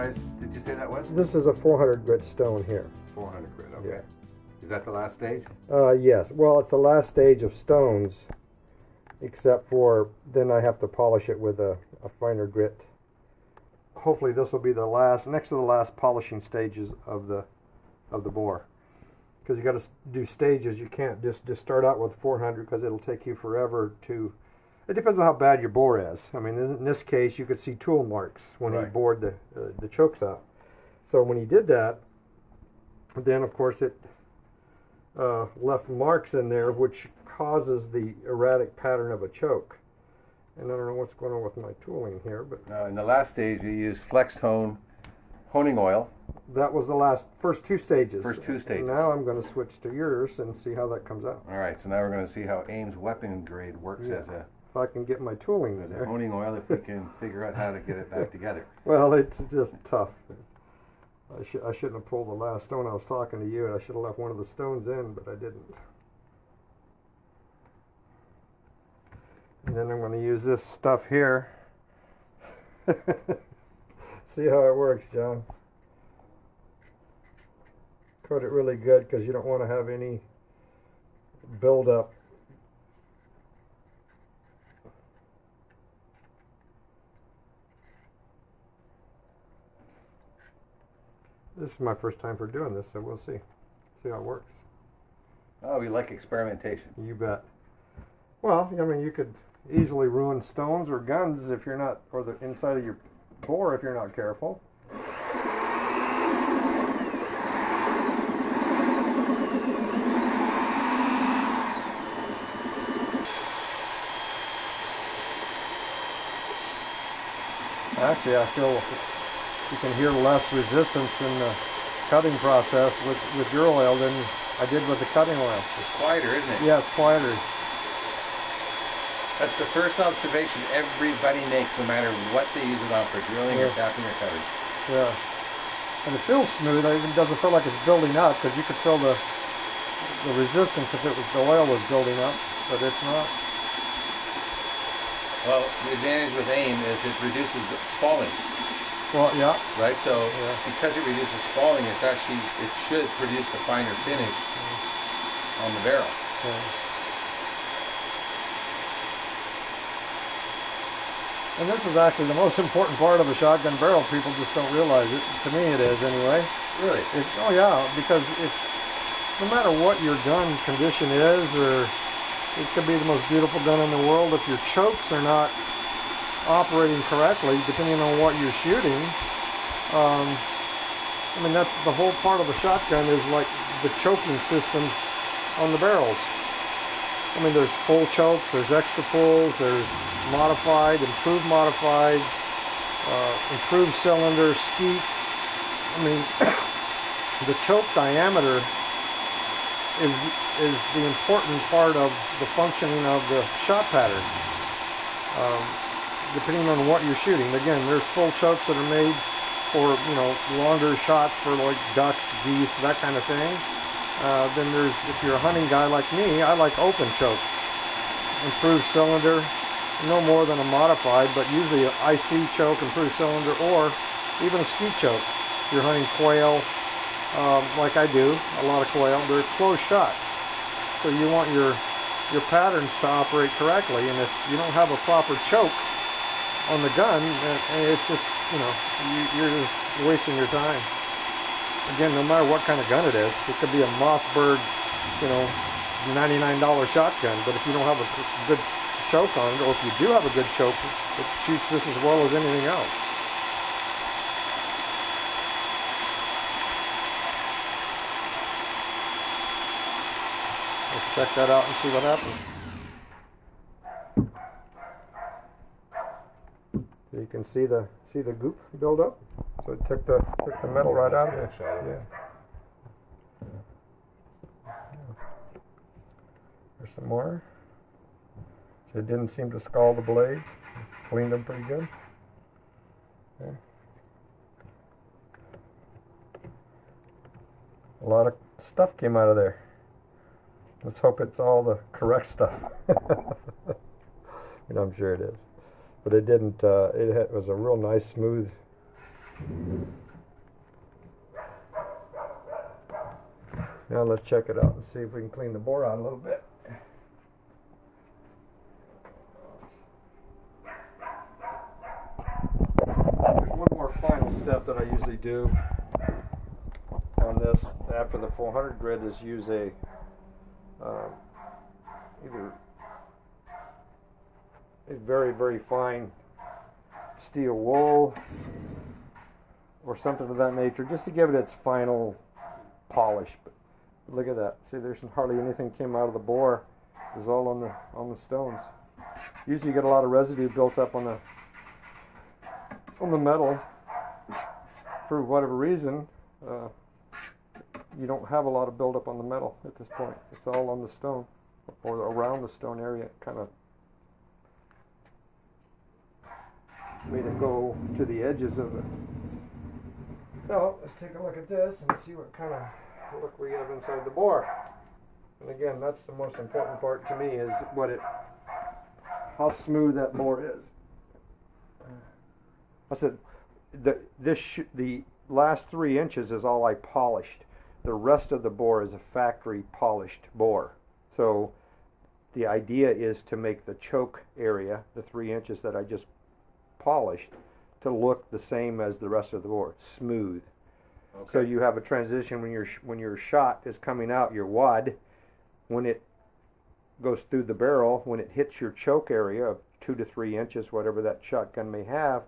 size did you say that was? This is a 400 grit stone here. 400 grit, okay. Yeah. Is that the last stage? Yes. Well, it's the last stage of stones, except for then I have to polish it with a finer grit. Hopefully this will be the last, next to the last polishing stages of the bore. Because you got to do stages. You can't just start out with 400 because it'll take you forever to. It depends on how bad your bore is. I mean, in this case, you could see tool marks when he bored the chokes out. So when he did that, then of course it left marks in there, which causes the erratic pattern of a choke. And I don't know what's going on with my tooling here, but In the last stage, you used flex tone honing oil. that was the first two stages. First two stages. Now I'm going to switch to yours and see how that comes out. All right, so now we're going to see how AIM's weapon grade works as a If I can get my tooling in there. honing oil, if we can figure out how to get it back together. Well, it's just tough. I shouldn't have pulled the last stone. I was talking to you, and I should have left one of the stones in, but I didn't. And then I'm going to use this stuff here. See how it works, John. Coat it really good because you don't want to have any buildup. This is my first time for doing this, so we'll see how it works. Oh, we like experimentation. You bet. Well, I mean, you could easily ruin stones or guns if you're not, or the inside of your bore if you're not careful. Actually, I feel you can hear less resistance in the cutting process with your oil than I did with the cutting oil. It's quieter, isn't it? Yeah, it's quieter. That's the first observation everybody makes, no matter what they use it on for drilling or tapping or cutting. Yeah. And it feels smooth. It even doesn't feel like it's building up, because you could feel the resistance if the oil was building up, but it's not. Well, the advantage with AIM is it reduces the spalling. Well, yeah. Right, so because it reduces spalling, it should produce a finer finish on the barrel. And this is actually the most important part of a shotgun barrel. People just don't realize it. To me it is, anyway. Really? Oh yeah, because no matter what your gun condition is, or it could be the most beautiful gun in the world, if your chokes are not operating correctly, depending on what you're shooting, I mean, that's the whole part of a shotgun, is like the choking systems on the barrels. I mean, there's full chokes, there's extra fulls, there's modified, improved modified, improved cylinder, skeets. I mean, the choke diameter is the important part of the functioning of the shot pattern, depending on what you're shooting. Again, there's full chokes that are made for, you know, longer shots for like ducks, geese, that kind of thing. Then there's, if you're a hunting guy like me, I like open chokes. Improved cylinder, no more than a modified, but usually an IC choke, improved cylinder, or even a skeet choke. If you're hunting quail, like I do, a lot of quail, they're closed shots. So you want your patterns to operate correctly, and if you don't have a proper choke on the gun, it's just, you know, you're just wasting your time. Again, no matter what kind of gun it is, it could be a Mossberg, you know, $99 shotgun, but if you don't have a good choke on it, or if you do have a good choke, it shoots just as well as anything else. Let's check that out and see what happens. So you can see the goop build up. So it took the metal right out of it. Yeah. There's some more. So it didn't seem to scald the blades. Cleaned them pretty good. Okay. A lot of stuff came out of there. Let's hope it's all the correct stuff. And I'm sure it is. But it didn't, it was a real nice smooth Now let's check it out and see if we can clean the bore out a little bit. There's one more final step that I usually do on this after the 400 grit is use a either a very fine steel wool or something of that nature, just to give it its final polish. But look at that. See, there's hardly anything came out of the bore. It's all on the stones. Usually you get a lot of residue built up on the metal. For whatever reason, you don't have a lot of buildup on the metal at this point. It's all on the stone or around the stone area. Kind of made it go to the edges of it. Now let's take a look at this and see what kind of look we have inside the bore. And again, that's the most important part to me, is how smooth that bore is. I said the last 3 inches is all I polished. The rest of the bore is a factory polished bore. So the idea is to make the choke area, the 3 inches that I just polished, to look the same as the rest of the bore, smooth. Okay. So you have a transition when your shot is coming out, your wad, when it goes through the barrel, when it hits your choke area of 2 to 3 inches, whatever that shotgun may have,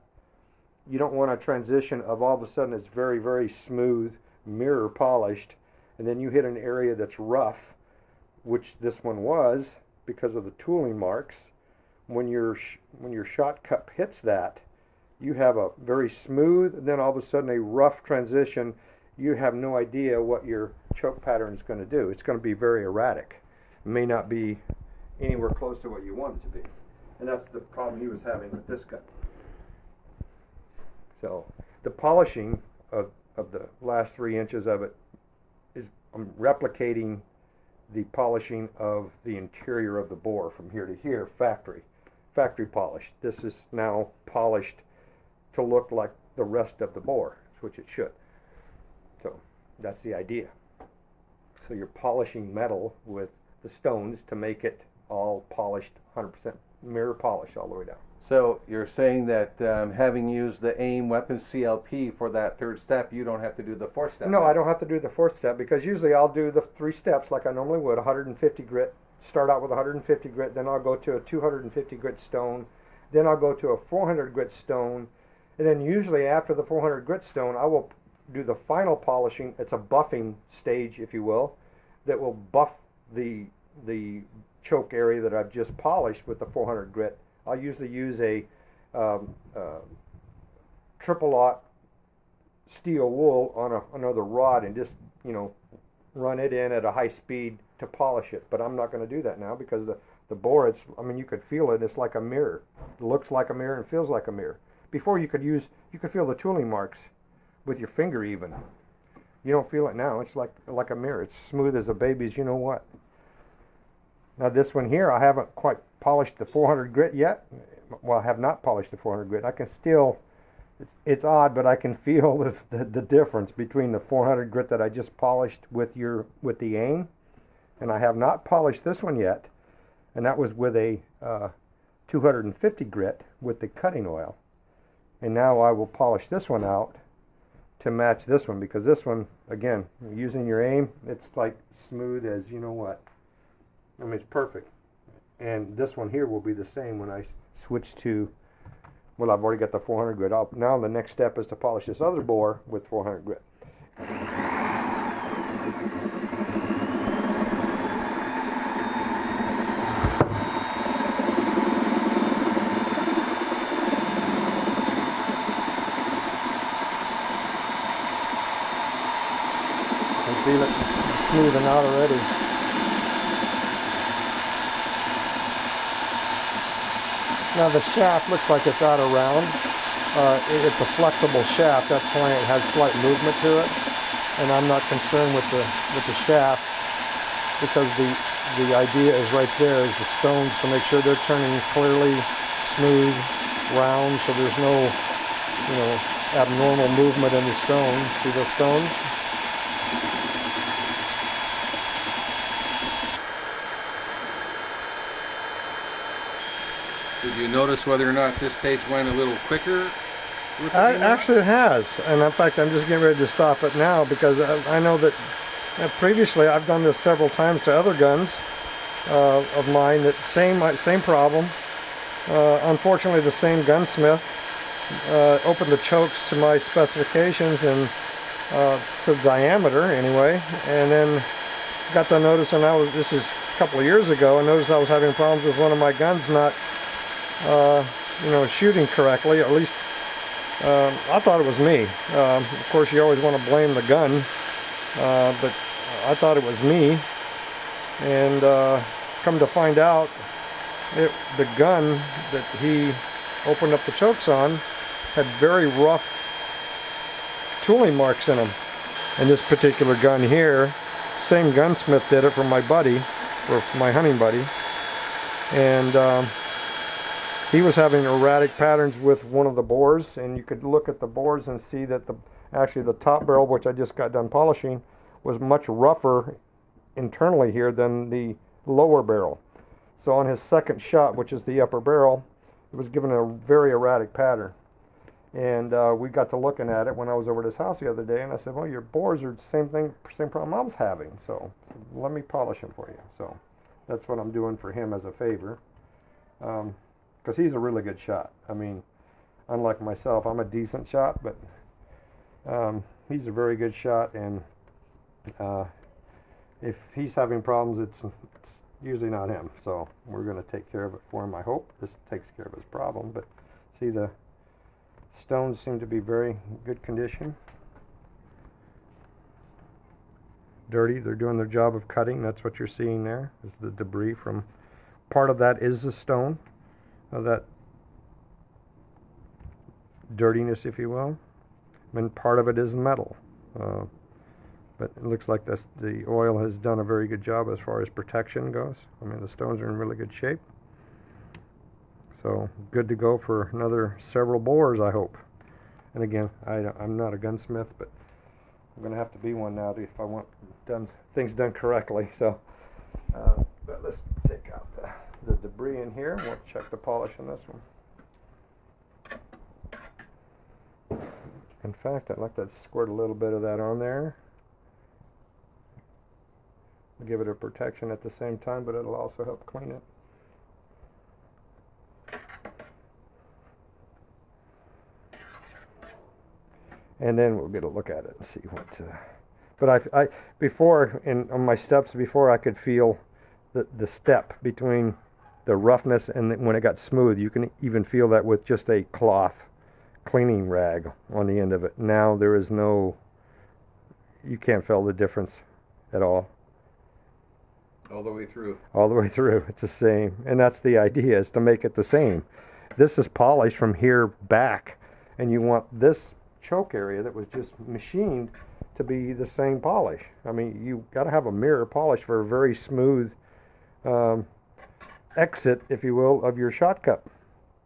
you don't want a transition of all of a sudden it's very smooth, mirror polished, and then you hit an area that's rough, which this one was because of the tooling marks. When your shot cup hits that, you have a very smooth, and then all of a sudden a rough transition. You have no idea what your choke pattern is going to do. It's going to be very erratic. It may not be anywhere close to what you want it to be. And that's the problem he was having with this gun. So the polishing of the last 3 inches of it is replicating the polishing of the interior of the bore from here to here, factory polished. This is now polished to look like the rest of the bore, which it should. So that's the idea. So you're polishing metal with the stones to make it all polished, 100% mirror polish all the way down. So you're saying that having used the AIM Weapons CLP for that 3rd step, you don't have to do the 4th step? No, I don't have to do the 4th step, because usually I'll do the 3 steps like I normally would, 150 grit, start out with 150 grit, then I'll go to a 250 grit stone, then I'll go to a 400 grit stone, and then usually after the 400 grit stone, I will do the final polishing. It's a buffing stage, if you will, that will buff the choke area that I've just polished with the 400 grit. I'll usually use a triple-aught steel wool on another rod and just, run it in at a high speed to polish it. But I'm not going to do that now, because the bore, you could feel it. It's like a mirror. It looks like a mirror and feels like a mirror. Before you could feel the tooling marks with your finger even. You don't feel it now. It's like a mirror. It's smooth as a baby's you-know-what. Now this one here, I haven't quite polished the 400 grit yet. Well, I have not polished the 400 grit. I can still, it's odd, but I can feel the difference between the 400 grit that I just polished with the AIM, and I have not polished this one yet, and that was with a 250 grit with the cutting oil. And now I will polish this one out to match this one, because this one, again, using your AIM, it's like smooth as you-know-what. It's perfect. And this one here will be the same when I switch to, well, I've already got the 400 grit up. Now the next step is to polish this other bore with 400 grit. I can feel it smoothing out already. Now the shaft looks like it's out of round. It's a flexible shaft. That's why it has slight movement to it. And I'm not concerned with the shaft, because the idea is right there is the stones to make sure they're turning clearly, smooth, round, so there's no you know, abnormal movement in the stones. See those stones? Did you notice whether or not this stage went a little quicker? With the AIM? Actually, it has. And in fact, I'm just getting ready to stop it now because I know that previously I've done this several times to other guns of mine. That same problem. Unfortunately, the same gunsmith opened the chokes to my specifications and to the diameter anyway, and then got to notice, and this is a couple of years ago, I noticed I was having problems with one of my guns not you know, shooting correctly. At least I thought it was me. Of course, you always want to blame the gun, but I thought it was me, and come to find out, the gun that he opened up the chokes on had very rough tooling marks in them. And this particular gun here, same gunsmith did it for my buddy, or my hunting buddy, and he was having erratic patterns with one of the bores, and you could look at the bores and see that actually the top barrel, which I just got done polishing, was much rougher internally here than the lower barrel. So on his second shot, which is the upper barrel, it was given a very erratic pattern. And we got to looking at it when I was over at his house the other day, and I said, well, your bores are the same problem I was having, so let me polish them for you. So that's what I'm doing for him as a favor, because he's a really good shot. I mean, unlike myself, I'm a decent shot, but he's a very good shot, and if he's having problems, it's usually not him. So we're going to take care of it for him, I hope. This takes care of his problem. But see, the stones seem to be very good condition. Dirty, they're doing their job of cutting. That's what you're seeing there, is the debris from, part of that is the stone, that dirtiness, if you will, and part of it is metal. But it looks like the oil has done a very good job as far as protection goes. I mean, the stones are in really good shape. So good to go for another several bores, I hope. And again, I'm not a gunsmith, but I'm going to have to be one now if I want things done correctly. So, but let's take out the debris in here. We'll check the polish on this one. In fact, I'd like to squirt a little bit of that on there. Give it a protection at the same time, but it'll also help clean it. And then we'll get a look at it and see what. But I before on my steps before, I could feel the step between the roughness and when it got smooth. You can even feel that with just a cloth cleaning rag on the end of it. Now there is no. You can't feel the difference at all. All the way through. All the way through. It's the same. And that's the idea, is to make it the same. This is polished from here back, and you want this choke area that was just machined to be the same polish. I mean, you got to have a mirror polish for a very smooth exit, if you will, of your shot cup.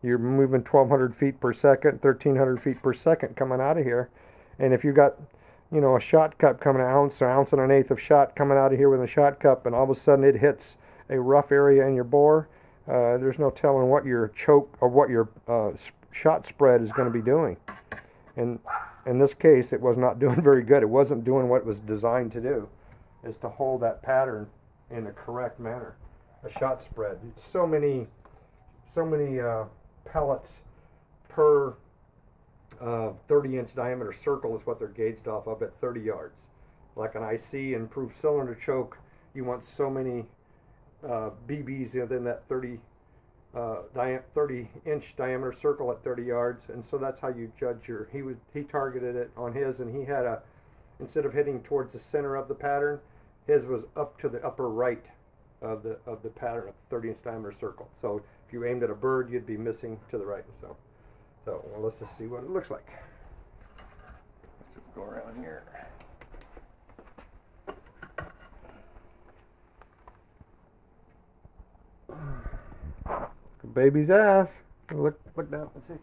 You're moving 1,200 feet per second, 1,300 feet per second coming out of here. And if you got, you know, a shot cup coming, an ounce and an eighth of shot coming out of here with a shot cup, and all of a sudden it hits a rough area in your bore, there's no telling what your choke or what your shot spread is going to be doing. And in this case, it was not doing very good. It wasn't doing what it was designed to do, is to hold that pattern in the correct manner. A shot spread. So many pellets per 30-inch diameter circle is what they're gauged off of at 30 yards. Like an IC improved cylinder choke, you want so many BBs within that 30-inch diameter circle at 30 yards, and so that's how you judge your. He targeted it on his, and he had instead of hitting towards the center of the pattern, his was up to the upper right of the pattern of the 30-inch diameter circle. So if you aimed at a bird, you'd be missing to the right. So well, let's just see what it looks like. Let's just go around here. Baby's ass. Look down and see.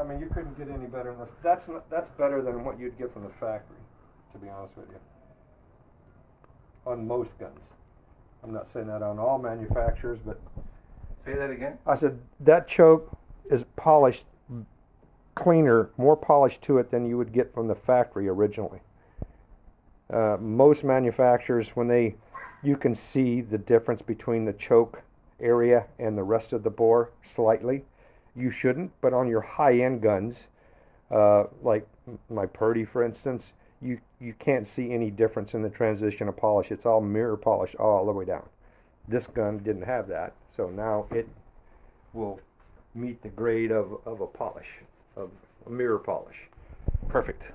I mean, you couldn't get any better than that's better than what you'd get from the factory, to be honest with you. On most guns. I'm not saying that on all manufacturers, but Say that again? I said that choke is polished cleaner, more polish to it than you would get from the factory originally. Most manufacturers, you can see the difference between the choke area and the rest of the bore slightly. You shouldn't, but on your high-end guns, like my Purdy, for instance, you can't see any difference in the transition of polish. It's all mirror polish all the way down. This gun didn't have that, so now it will meet the grade of a polish, of a mirror polish. Perfect.